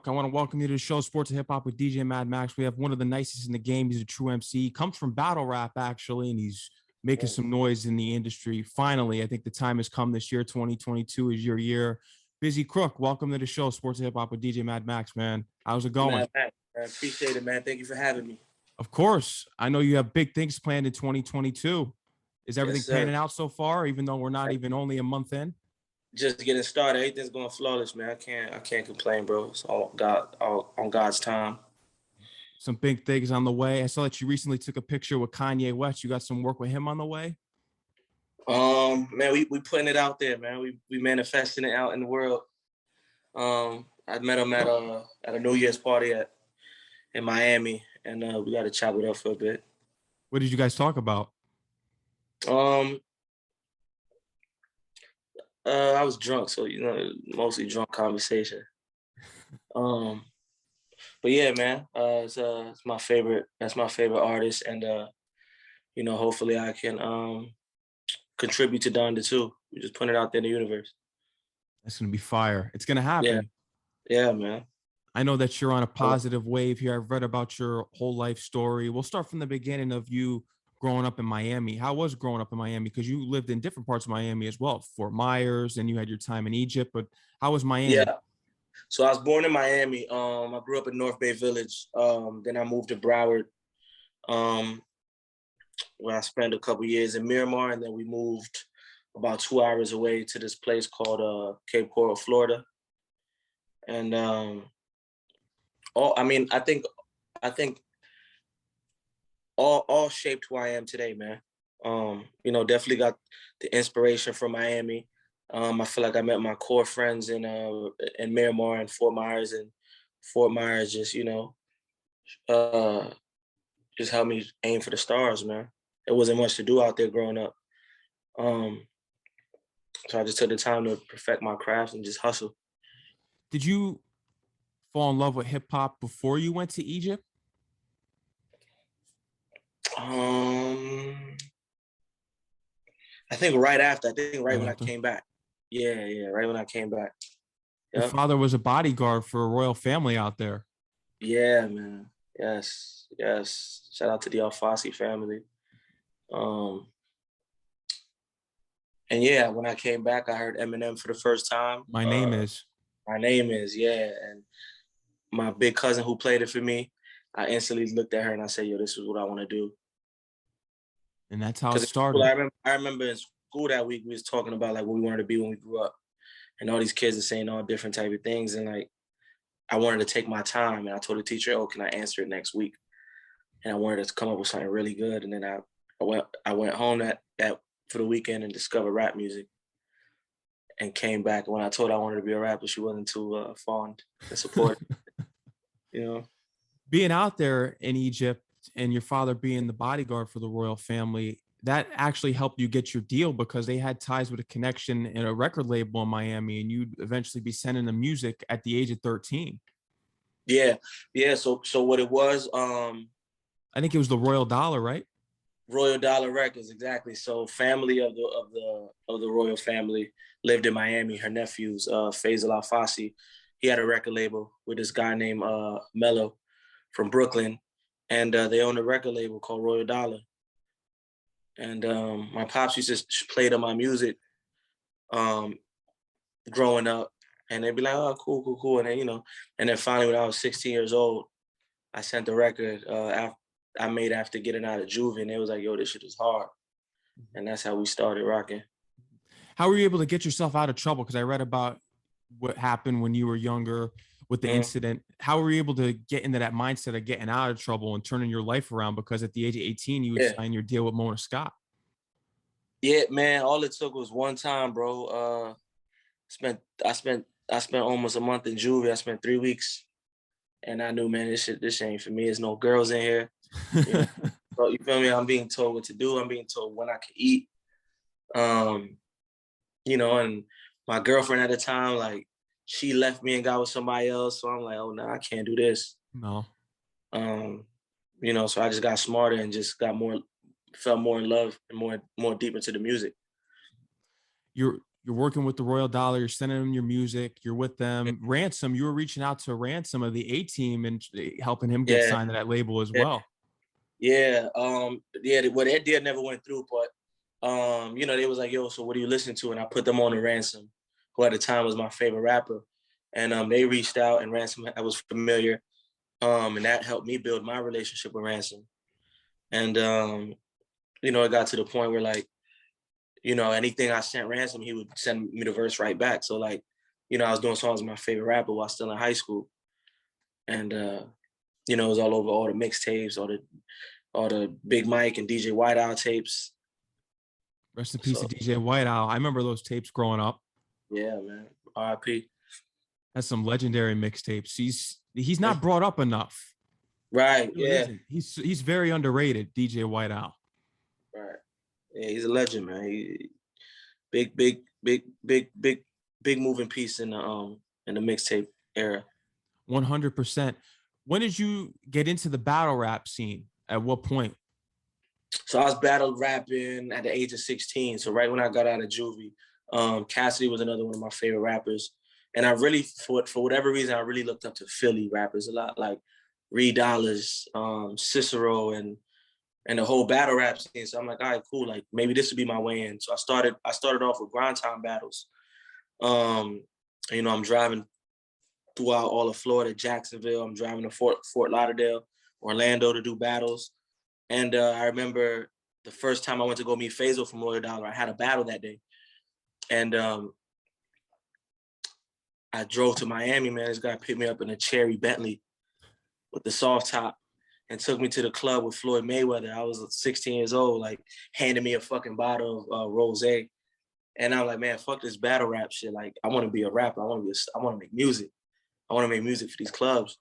Crook. I want to welcome you to the show, Sports and Hip Hop with DJ Mad Max. We have one of the nicest in the game. He's a true MC. He comes from battle rap, actually, and he's making some noise in the industry. Finally, I think the time has come this year. 2022 is your year. Bizzy Crook, welcome to the show, Sports and Hip Hop with DJ Mad Max, man. How's it going? Man, I appreciate it, man. Thank you for having me. Of course. I know you have big things planned in 2022. Is everything panning out so far, even though we're not even only a month in? Just getting started. Everything's going flawless, man. I can't complain, bro. It's all on God's time. Some big things on the way. I saw that you recently took a picture with Kanye West. You got some work with him on the way? Man, we putting it out there, man. We manifesting it out in the world. I met him at a New Year's party in Miami, and we got to chop it up for a bit. What did you guys talk about? I was drunk, so mostly drunk conversation. But yeah, man, it's my favorite. That's my favorite artist, and hopefully I can contribute to Donda too. We just put it out there in the universe. That's gonna be fire. It's gonna happen. Yeah, man. I know that you're on a positive wave here. I've read about your whole life story. We'll start from the beginning of you growing up in Miami. How was growing up in Miami? Because you lived in different parts of Miami as well, Fort Myers, and you had your time in Egypt. But how was Miami? Yeah. So I was born in Miami. I grew up in North Bay Village. Then I moved to Broward, where I spent a couple years in Miramar, and then we moved about 2 hours away to this place called Cape Coral, Florida. And I think all shaped who I am today, man. Definitely got the inspiration from Miami. I feel like I met my core friends in Miramar and Fort Myers, and Fort Myers just helped me aim for the stars, man. There wasn't much to do out there growing up. So I just took the time to perfect my craft and just hustle. Did you fall in love with hip hop before you went to Egypt? I think right after. Right when I came back. Yeah, right when I came back. Your father was a bodyguard for a royal family out there. Yeah, man. Yes. Shout out to the Alfasi family. And yeah, when I came back, I heard Eminem for the first time. My name is, yeah. And my big cousin who played it for me, I instantly looked at her and I said, yo, this is what I want to do. And that's how it started. I remember in school that week, we was talking about like what we wanted to be when we grew up. And all these kids are saying all different type of things. And like, I wanted to take my time. And I told the teacher, oh, can I answer it next week? And I wanted to come up with something really good. And then I went home that for the weekend and discovered rap music, and came back. And when I told her I wanted to be a rapper, she wasn't too fond and supportive. Being out there in Egypt and your father being the bodyguard for the royal family, that actually helped you get your deal because they had ties with a connection in a record label in Miami, and you'd eventually be sending them music at the age of 13. Yeah. So what it was, I think it was the Royal Dollar, right? Royal Dollar Records, exactly. So family of the royal family lived in Miami. Her nephews, Faisal Alfasi, he had a record label with this guy named Mello from Brooklyn, and they owned a record label called Royal Dollar. And my pops used to play to my music growing up, and they'd be like, "Oh, cool," and then and then finally when I was 16 years old, I sent the record I made after getting out of juvie, and it was like, yo, this shit is hard. And that's how we started rocking. How were you able to get yourself out of trouble? Because I read about what happened when you were younger with the incident. How were you able to get into that mindset of getting out of trouble and turning your life around? Because at the age of 18, you would sign your deal with Mona Scott. Yeah, man. All it took was one time, bro. I spent almost a month in juvie. I spent 3 weeks. And I knew, man, this ain't for me. There's no girls in here. So you feel me? I'm being told what to do. I'm being told when I can eat. And my girlfriend at the time, like, she left me and got with somebody else. So I'm like, oh, no, I can't do this. No. So I just got smarter and just felt more in love and more deep into the music. Your you're working with the Royal Dollar, you're sending them your music, you're with them. Ransom, you were reaching out to Ransom of the A-Team and helping him get signed to that label as well. Yeah. Well, that deal never went through, but they was like, yo, so what do you listen to? And I put them on to Ransom, who at the time was my favorite rapper. And they reached out, and Ransom, I was familiar. And that helped me build my relationship with Ransom. And it got to the point where, like, anything I sent Ransom, he would send me the verse right back. So, like, I was doing songs with my favorite rapper while still in high school. And it was all over all the mixtapes, all the Big Mike and DJ White Owl tapes. Rest in peace to DJ White Owl. I remember those tapes growing up. Yeah, man. R.I.P. Has some legendary mixtapes. He's not brought up enough. Right. Yeah. He's very underrated, DJ White Owl. Right. Yeah, he's a legend, man. He big moving piece in the mixtape era. 100%. When did you get into the battle rap scene? At what point? So I was battle rapping at the age of 16. So right when I got out of juvie, Cassidy was another one of my favorite rappers. And I really, for whatever reason, I really looked up to Philly rappers a lot, like Reed Dollars, Cicero, and the whole battle rap scene. So I'm like, all right, cool. Like maybe this would be my way in. So I started off with grind time battles. I'm driving throughout all of Florida, Jacksonville. I'm driving to Fort Lauderdale, Orlando to do battles. And I remember the first time I went to go meet Faisal from Royal Dollar, I had a battle that day. And I drove to Miami, man. This guy picked me up in a cherry Bentley with the soft top and took me to the club with Floyd Mayweather. I was 16 years old, like handed me a fucking bottle of rosé. And I'm like, man, fuck this battle rap shit. Like, I want to be a rapper. I want to make music. I want to make music for these clubs.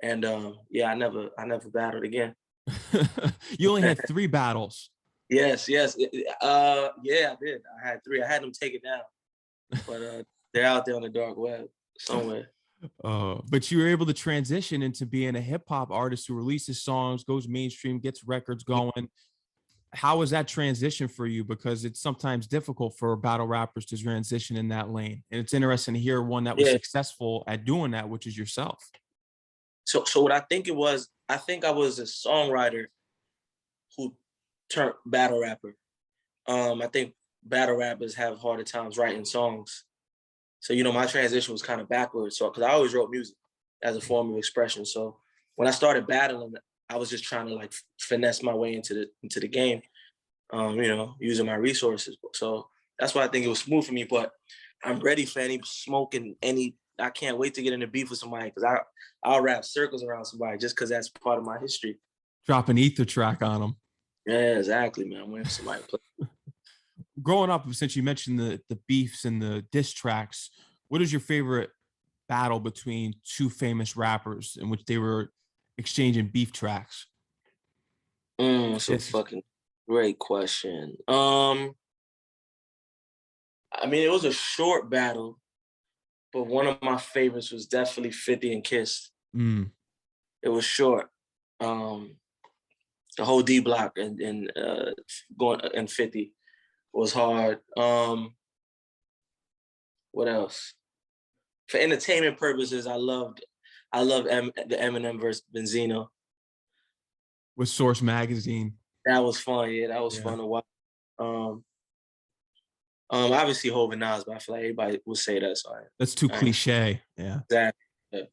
And I never battled again. You only had 3 battles. Yes. Yeah, I did. I had 3. I had them take it down, but they're out there on the dark web somewhere. But you were able to transition into being a hip hop artist who releases songs, goes mainstream, gets records going. How was that transition for you? Because it's sometimes difficult for battle rappers to transition in that lane. And it's interesting to hear one that was successful at doing that, which is yourself. So what I think it was, I think I was a songwriter who turned battle rapper. I think battle rappers have harder times writing songs. So, my transition was kind of backwards. So, because I always wrote music as a form of expression. So when I started battling, I was just trying to like finesse my way into the game, using my resources. So that's why I think it was smooth for me. But I'm ready for any smoke and I can't wait to get in a beef with somebody, because I'll wrap circles around somebody just because that's part of my history. Drop an ether track on them. Yeah, exactly, man. I'm waiting for somebody to play. Growing up, since you mentioned the beefs and the diss tracks, what is your favorite battle between 2 famous rappers in which they were exchanging beef tracks? That's a fucking great question. I mean, it was a short battle, but one of my favorites was definitely 50 and Kiss. It was short. The whole D Block and going and 50 was hard. What else? For entertainment purposes, I loved the Eminem versus Benzino with Source Magazine. That was fun. Yeah, that was fun to watch. Obviously Hov and Nas, but I feel like everybody will say that. So that's too cliche. Yeah. Exactly.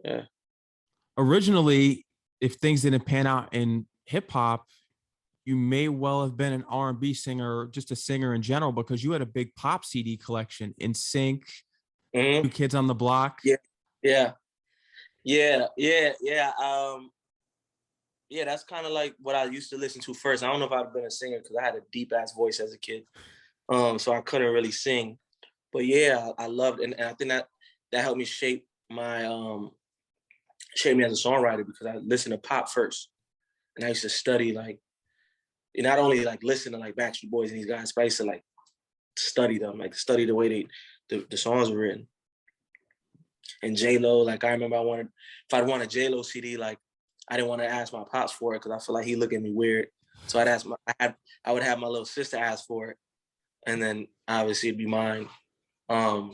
Yeah. Originally, if things didn't pan out in hip hop, you may well have been an R&B singer or just a singer in general, because you had a big pop CD collection. In Sync, New Kids on the Block. Yeah. That's kind of like what I used to listen to first. I don't know if I'd been a singer because I had a deep ass voice as a kid, so I couldn't really sing. But yeah, I loved it, and I think that helped me shape me as a songwriter, because I listened to pop first, and I used to study not only like listen to like Backstreet Boys and these guys, but I used to like study them, like study the way the songs were written. And J-Lo, like I remember if I'd want a J-Lo CD, like I didn't want to ask my pops for it because I feel like he looked at me weird. So I would have my little sister ask for it. and then obviously it'd be mine. But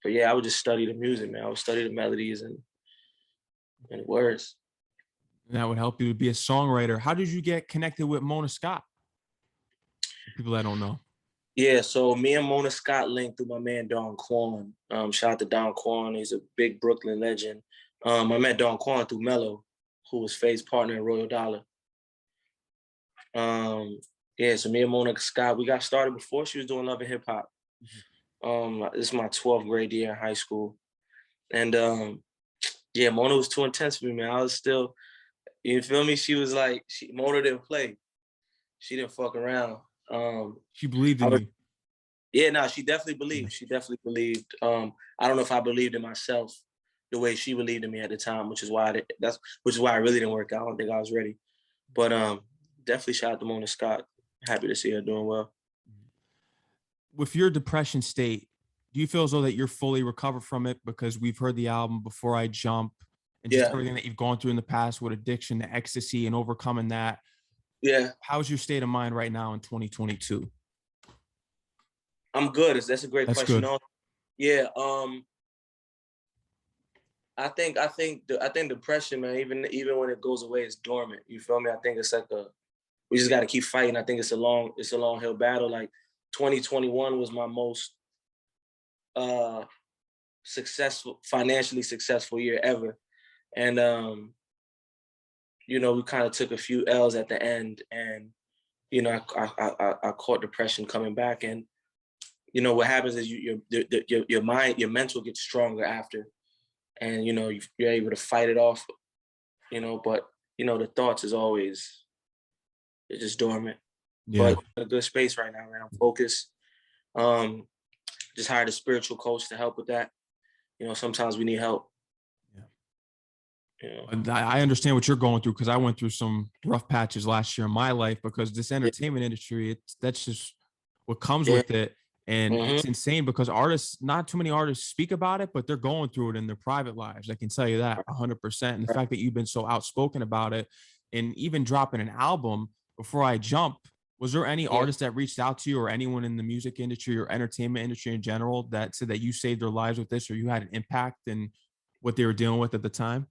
yeah, I would just study the music, man. I would study the melodies and the words. And that would help you to be a songwriter. How did you get connected with Mona Scott? For people that don't know. Yeah, so me and Mona Scott linked through my man Don Quan. Shout out to Don Quan. He's a big Brooklyn legend. I met Don Quan through Mello, who was Faye's partner in Royal Dollar. Yeah, so me and Mona Scott, we got started before she was doing Love and Hip Hop. This is my 12th grade year in high school. And yeah, Mona was too intense for me, man. I was still, you feel me? She was like, Mona didn't play. She didn't fuck around. She believed in you. Yeah, no, she definitely believed. She definitely believed. I don't know if I believed in myself the way she believed in me at the time, which is why I really didn't work out. I don't think I was ready. But definitely shout out to Mona Scott. Happy to see her doing well. With your depression state, do you feel as though that you're fully recovered from it? Because we've heard the album Before I Jump and just everything that you've gone through in the past with addiction, the ecstasy, and overcoming that. Yeah. How's your state of mind right now in 2022? I'm good. That's a great question. Good. Yeah. I think depression, man, even when it goes away, it's dormant. You feel me? I think it's like we just got to keep fighting. I think it's a long hill battle. Like 2021 was my most financially successful year ever. And you know, we kind of took a few L's at the end, and you know, I caught depression coming back. And you know what happens is your mind, your mental gets stronger after, and you know, you're able to fight it off. You know, but you know, the thoughts is always, they're just dormant. Yeah. But in a good space right now, man. I'm focused. Just hired a spiritual coach to help with that. You know, sometimes we need help. I understand what you're going through, because I went through some rough patches last year in my life, because this entertainment industry, that's just what comes with it. And it's insane because not too many artists speak about it, but they're going through it in their private lives. I can tell you that 100%. And the fact that you've been so outspoken about it, and even dropping an album Before I Jump, was there any artist that reached out to you, or anyone in the music industry or entertainment industry in general, that said that you saved their lives with this, or you had an impact in what they were dealing with at the time?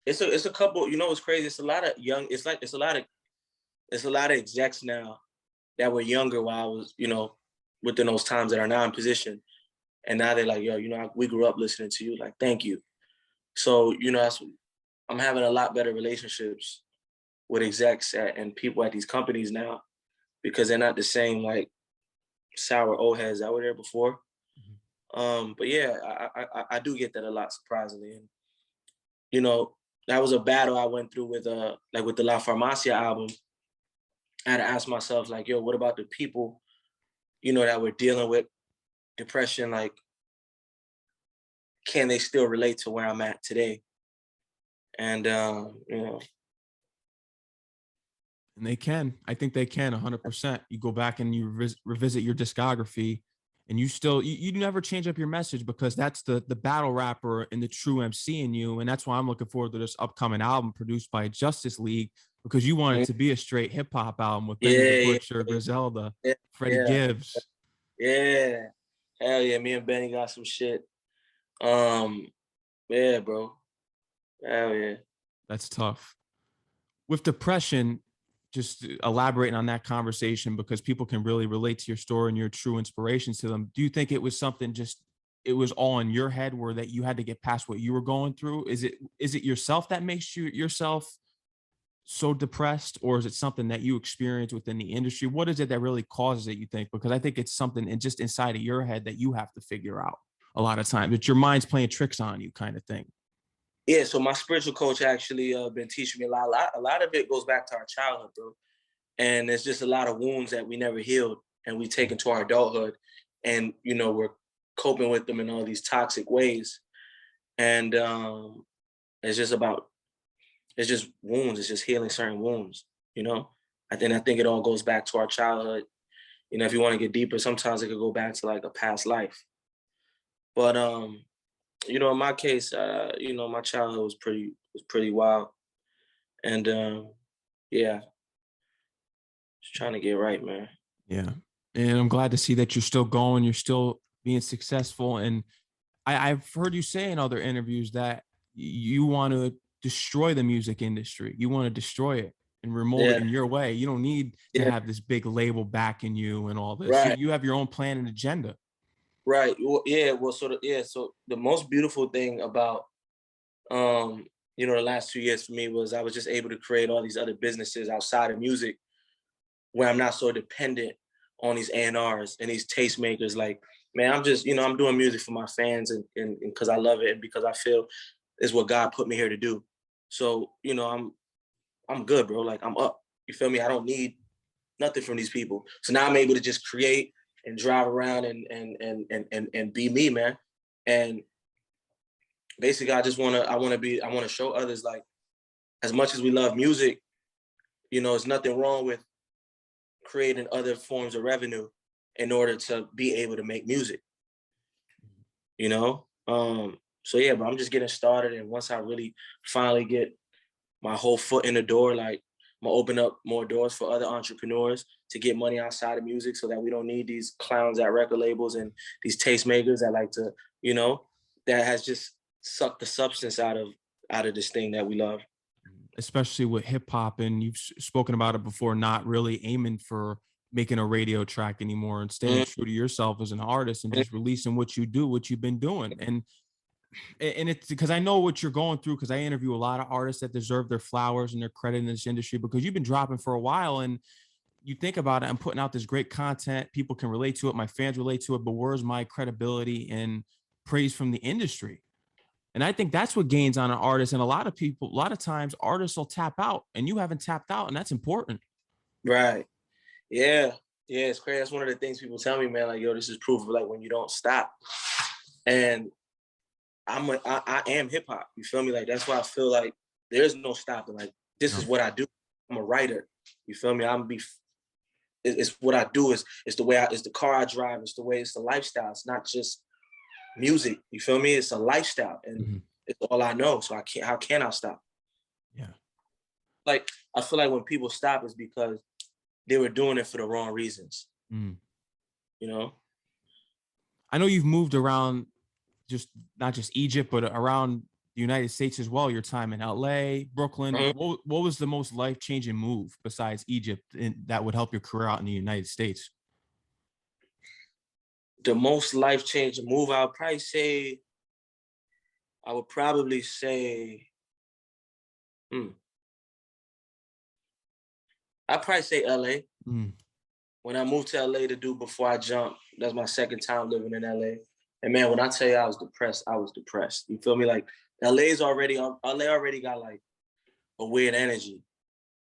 It's a couple. You know what's crazy? It's a lot of young. It's a lot of execs now that were younger while I was, you know, within those times, that are now in position, and now they're like, yo, you know, we grew up listening to you. Like, thank you. So you know, I'm having a lot better relationships with execs and people at these companies now, because they're not the same like sour old heads that were there before. But yeah, I do get that a lot, surprisingly. And you know, that was a battle I went through with the La Farmacia album. I had to ask myself, like, yo, what about the people, you know, that were dealing with depression? Like, can they still relate to where I'm at today? And you know, and they can. I think they can 100%. You go back and you revisit your discography, and you never change up your message, because that's the battle rapper and the true MC in you. And that's why I'm looking forward to this upcoming album produced by Justice League, because you want it to be a straight hip hop album with Benny the Butcher, Griselda, Freddie Gibbs. Yeah. Hell yeah. Me and Benny got some shit. Yeah, bro. Hell yeah. That's tough. With depression, just elaborating on that conversation, because people can really relate to your story and your true inspirations to them. Do you think it was something it was all in your head, where that you had to get past what you were going through? Is it yourself that makes yourself so depressed, or is it something that you experience within the industry? What is it that really causes it, you think? Because I think it's something just inside of your head that you have to figure out a lot of times. It's your mind's playing tricks on you, kind of thing. Yeah, so my spiritual coach actually been teaching me a lot. A lot of it goes back to our childhood, bro. And there's just a lot of wounds that we never healed, and we take into our adulthood, and you know, we're coping with them in all these toxic ways. And it's just wounds. It's just healing certain wounds. You know, I think it all goes back to our childhood. You know, if you want to get deeper, sometimes it could go back to like a past life. But you know, in my case, you know, my childhood was pretty wild, and yeah, Just trying to get right, man. Yeah. And I'm glad to see that you're still going, you're still being successful. And I've heard you say in other interviews that you want to destroy the music industry. You want to destroy it and remold it Yeah, in your way. You don't need to yeah, have this big label backing you and all this. right, You have your own plan and agenda. right. Well, yeah, well, so the most beautiful thing about the last 2 years for me was I was just able to create all these other businesses outside of music where I'm not so dependent on these A&Rs and these tastemakers. Like, man, I'm just, I'm doing music for my fans and because I love it and because I feel is what God put me here to do. So, I'm good, bro. Like I'm up. You feel me? I don't need nothing from these people. So now I'm able to just create and drive around and be me, man. And basically I wanna show others like as much as we love music, there's nothing wrong with creating other forms of revenue in order to be able to make music, you know? So yeah, but I'm just getting started. And once I really finally get my whole foot in the door, like I'm gonna open up more doors for other entrepreneurs to get money outside of music so that we don't need these clowns at record labels and these tastemakers that like to, you know, that has just sucked the substance out of this thing that we love. Especially with hip hop. And you've spoken about it before, not really aiming for making a radio track anymore and staying true to yourself as an artist and just releasing what you do, what you've been doing. And it's because I know what you're going through because I interview a lot of artists that deserve their flowers and their credit in this industry because you've been dropping for a while and you think about it. I'm putting out this great content. People can relate to it. My fans relate to it, but where's my credibility and praise from the industry? And I think that's what gains on an artist. And a lot of people, a lot of times artists will tap out and you haven't tapped out. And that's important. Right. Yeah. Yeah. It's crazy. That's one of the things people tell me, man. Like, yo, this is proof of like when you don't stop. And I am hip hop. You feel me? Like that's why I feel like there's no stopping. Like this is No. what I do. I'm a writer. You feel me? It's what I do. It's the way it's the car I drive. It's the way it's the lifestyle. It's not just music. You feel me? It's a lifestyle, and it's all I know. So I can't. How can I stop? Yeah. Like I feel like when people stop, it's because they were doing it for the wrong reasons. Mm. You know? I know you've moved around just not just Egypt, but around the United States as well. Your time in LA, Brooklyn. Mhm. What was the most life-changing move besides Egypt that would help your career out in the United States? The most life changing move I would probably say, hmm, I'd probably say LA. Mm. When I moved to LA to do Before I Jump, that's my second time living in LA. And man, when I tell you I was depressed, I was depressed. You feel me? Like LA already got like a weird energy,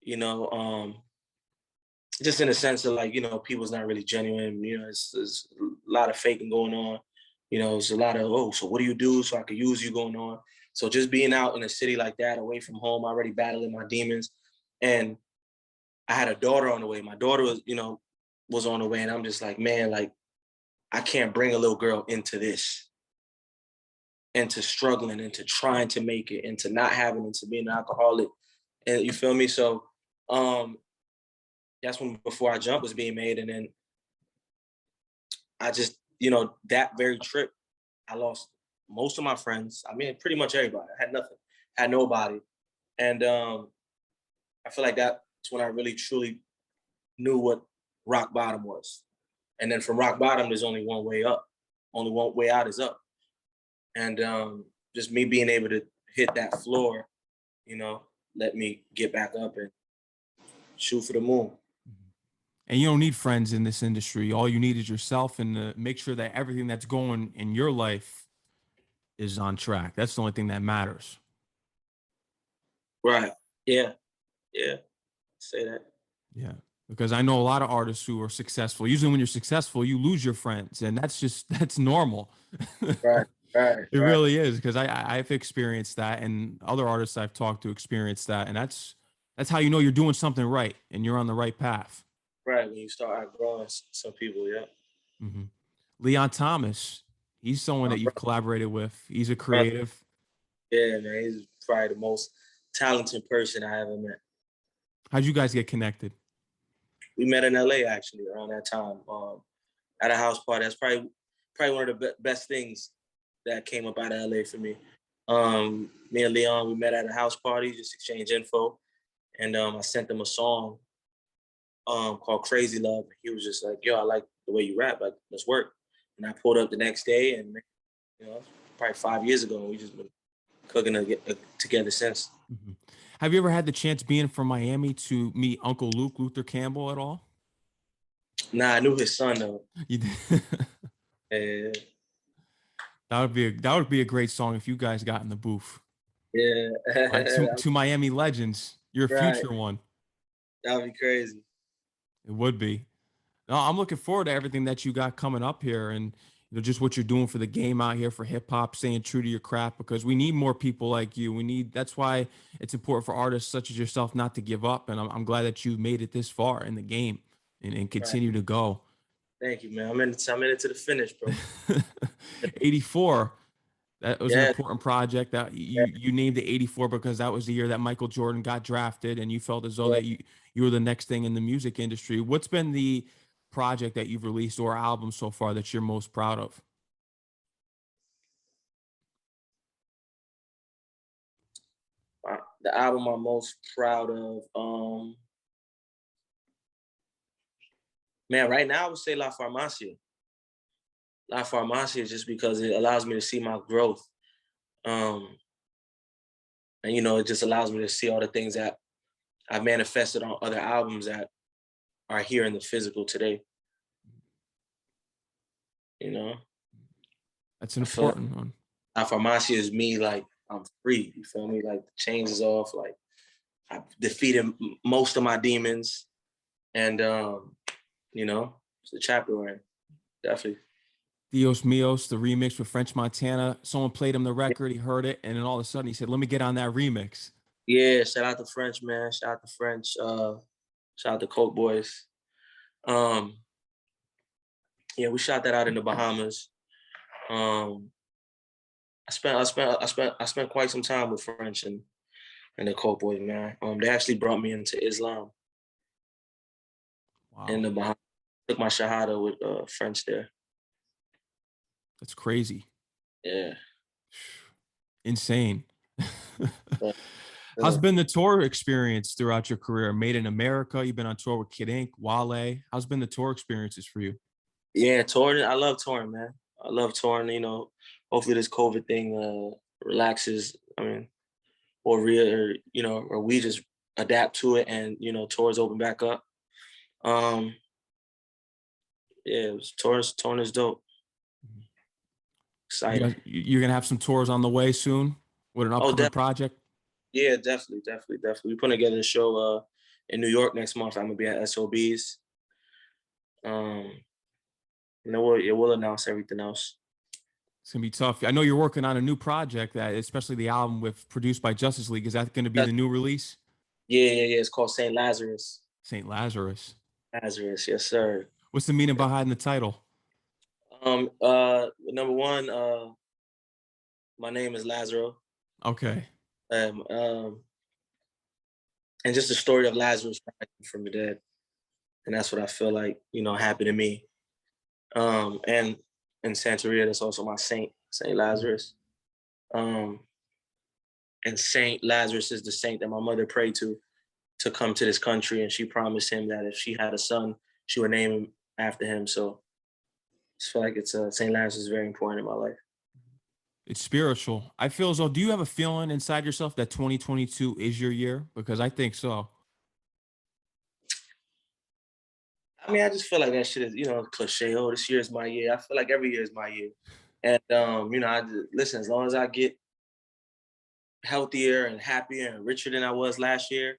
you know, just in the sense of like, people's not really genuine, there's a lot of faking going on. It's a lot of, oh, so what do you do? So I could use you going on. So just being out in a city like that, away from home, already battling my demons. And I had a daughter on the way. My daughter was on the way. And I'm just like, man, like, I can't bring a little girl into this, into struggling, into trying to make it, into not having, into being an alcoholic. And you feel me? So that's when Before I Jump was being made. And then I just, that very trip, I lost most of my friends. I mean, pretty much everybody. I had nothing, had nobody. And I feel like that's when I really truly knew what rock bottom was. And then from rock bottom, there's only one way up. Only one way out is up. And just me being able to hit that floor, let me get back up and shoot for the moon. And you don't need friends in this industry. All you need is yourself and to make sure that everything that's going in your life is on track. That's the only thing that matters. Right. Yeah. Yeah. Say that. Yeah. Because I know a lot of artists who are successful. Usually when you're successful, you lose your friends. And that's normal. Right. Right. It Right. really is. Because I've experienced that and other artists I've talked to experience that. And that's how you know you're doing something right and you're on the right path. Right. When you start outgrowing some people, yeah. Mm-hmm. Leon Thomas, he's someone My that you've collaborated with. He's a brother, creative. yeah, man. He's probably the most talented person I ever met. How'd you guys get connected? We met in LA actually around that time, at a house party. That's probably one of the best things that came up out of LA for me. Me and Leon, we met at a house party, just exchange info, and I sent him a song called Crazy Love. He was just like, yo, I like the way you rap, like, let's work. And I pulled up the next day, and probably 5 years ago, and we just been cooking together since. Mm-hmm. Have you ever had the chance, being from Miami, to meet Uncle Luke, Luther Campbell, at all? Nah, I knew his son though. You did? Yeah. That would be a great song if you guys got in the booth. Yeah. To Miami legends, you're a future Right. one. That would be crazy. It would be. No, I'm looking forward to everything that you got coming up here, and just what you're doing for the game out here, for hip hop, staying true to your craft, because we need more people like you. That's why it's important for artists such as yourself not to give up. And I'm glad that you made it this far in the game, and continue Right. to go. Thank you, man. I'm in it to the finish, bro. 84. That was an Yeah. important project that you named it 84 because that was the year that Michael Jordan got drafted, and you felt as though that you were the next thing in the music industry. What's been the project that you've released or album so far that you're most proud of? The album I'm most proud of, man, right now I would say La Farmacia. La Farmacia, just because it allows me to see my growth. And it just allows me to see all the things that I've manifested on other albums that are here in the physical today. That's an important one. La Farmacia is me, like, I'm free. You feel me? Like, the chains is off. Like, I've defeated most of my demons. And, it's a chapter we're in. Definitely. Dios Mios, the remix with French Montana. Someone played him the record, he heard it, and then all of a sudden he said, let me get on that remix. Yeah, shout out to French, man. Shout out to French. Shout out to Coke Boys. Yeah, we shot that out in the Bahamas. I spent quite some time with French and the Coke Boys, man. They actually brought me into Islam. Wow. In the Bahamas. Took my shahada with French there. That's crazy. Yeah. Insane. How's been the tour experience throughout your career? Made in America, you've been on tour with Kid Ink, Wale. How's been the tour experiences for you? Yeah, touring. I love touring, man. I love touring. Hopefully this COVID thing relaxes. I mean, or we just adapt to it and tours open back up. Yeah, it was touring is dope. Exciting. You're gonna have some tours on the way soon with an upcoming project. Yeah, definitely. We're putting together a show in New York next month. I'm gonna be at SOBs. We'll announce everything else. It's gonna be tough. I know you're working on a new project, that especially the album produced by Justice League. Is that going to be the new release? Yeah. It's called Saint Lazarus. Saint Lazarus. Lazarus, yes, sir. What's the meaning behind the title? Number one, my name is Lazaro. Okay. And just the story of Lazarus from the dead, and that's what I feel like happened to me. And in Santeria, that's also my saint, Saint Lazarus. And Saint Lazarus is the saint that my mother prayed to come to this country, and she promised him that if she had a son, she would name him after him. So I just feel like Saint Lazarus is very important in my life. It's spiritual. I feel as though, do you have a feeling inside yourself that 2022 is your year? Because I think so. I mean, I just feel like that shit is, cliche. Oh, this year is my year. I feel like every year is my year. And, listen, as long as I get healthier and happier and richer than I was last year,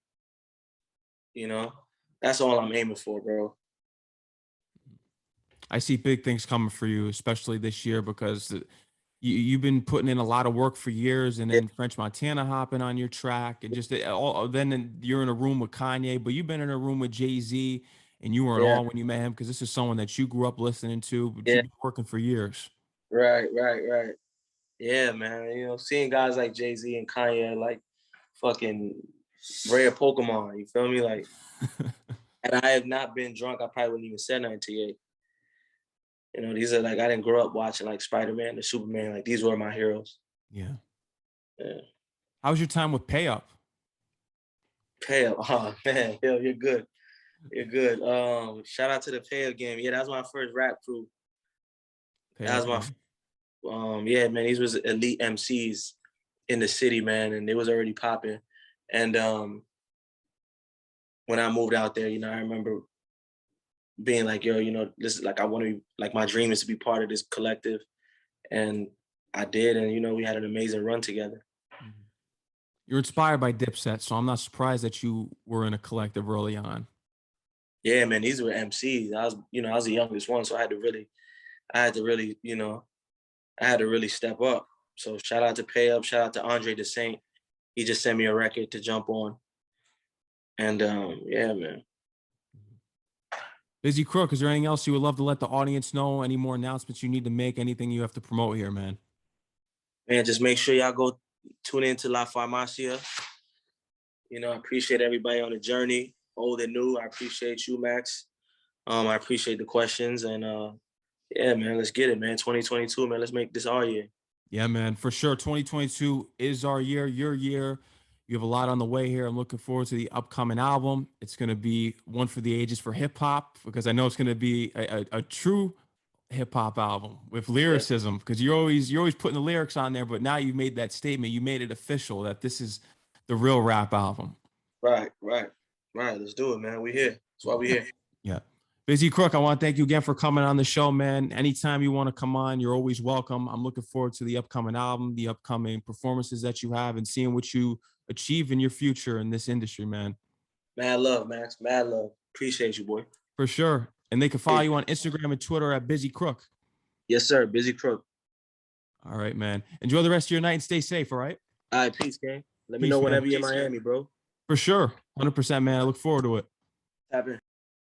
that's all I'm aiming for, bro. I see big things coming for you, especially this year, because you've been putting in a lot of work for years, and then French Montana hopping on your track, and then you're in a room with Kanye, but you've been in a room with Jay-Z, and you were in awe when you met him, because this is someone that you grew up listening to, but you've been working for years. Right. Yeah, man. Seeing guys like Jay-Z and Kanye, like fucking rare Pokemon, you feel me? Like, And I have not been drunk. I probably wouldn't even say nothing to you. You know, these are like, I didn't grow up watching like Spider-Man or Superman. Like, these were my heroes. Yeah. Yeah. How was your time with PayUp? PayUp. Oh man, yo, you're good. You're good. Shout out to the PayUp game. Yeah, that was my first rap crew. That was my yeah, man, these was elite MCs in the city, man, and they was already popping. And when I moved out there, you know, I remember being like, yo, you know, this is like, I want to be like, my dream is to be part of this collective. And I did, and you know, we had an amazing run together. You're inspired by Dipset, so I'm not surprised that you were in a collective early on. Yeah, man, these were MCs. I was the youngest one, so I had to really, you know, I had to really step up. So shout out to PayUp, shout out to Andre the Saint. He just sent me a record to jump on. And yeah, man. Bizzy Crook, is there anything else you would love to let the audience know? Any more announcements you need to make? Anything you have to promote here, man? Man, just make sure y'all go tune into La Farmacia. You know, I appreciate everybody on the journey, old and new. I appreciate you, Max. I appreciate the questions. And yeah, man, let's get it, man. 2022, man. Let's make this our year. Yeah, man, for sure. 2022 is our year, your year. You have a lot on the way here. I'm looking forward to the upcoming album. It's going to be one for the ages for hip hop, because I know it's going to be a true hip hop album with lyricism, because you're always putting the lyrics on there, but now you made that statement. You made it official that this is the real rap album. Right. Let's do it, man. We here. That's why we here. Yeah. Bizzy Crook, I want to thank you again for coming on the show, man. Anytime you want to come on, you're always welcome. I'm looking forward to the upcoming album, the upcoming performances that you have, and seeing what you achieve in your future in this industry, man. Mad love, Max. Mad love. Appreciate you, boy. For sure. And they can follow you on Instagram and Twitter at Bizzy Crook. Yes, sir. Bizzy Crook. All right, man. Enjoy the rest of your night and stay safe, all right? All right, peace, gang. Let me know whenever you're in Miami, bro. For sure. 100%, man. I look forward to it. Tap in.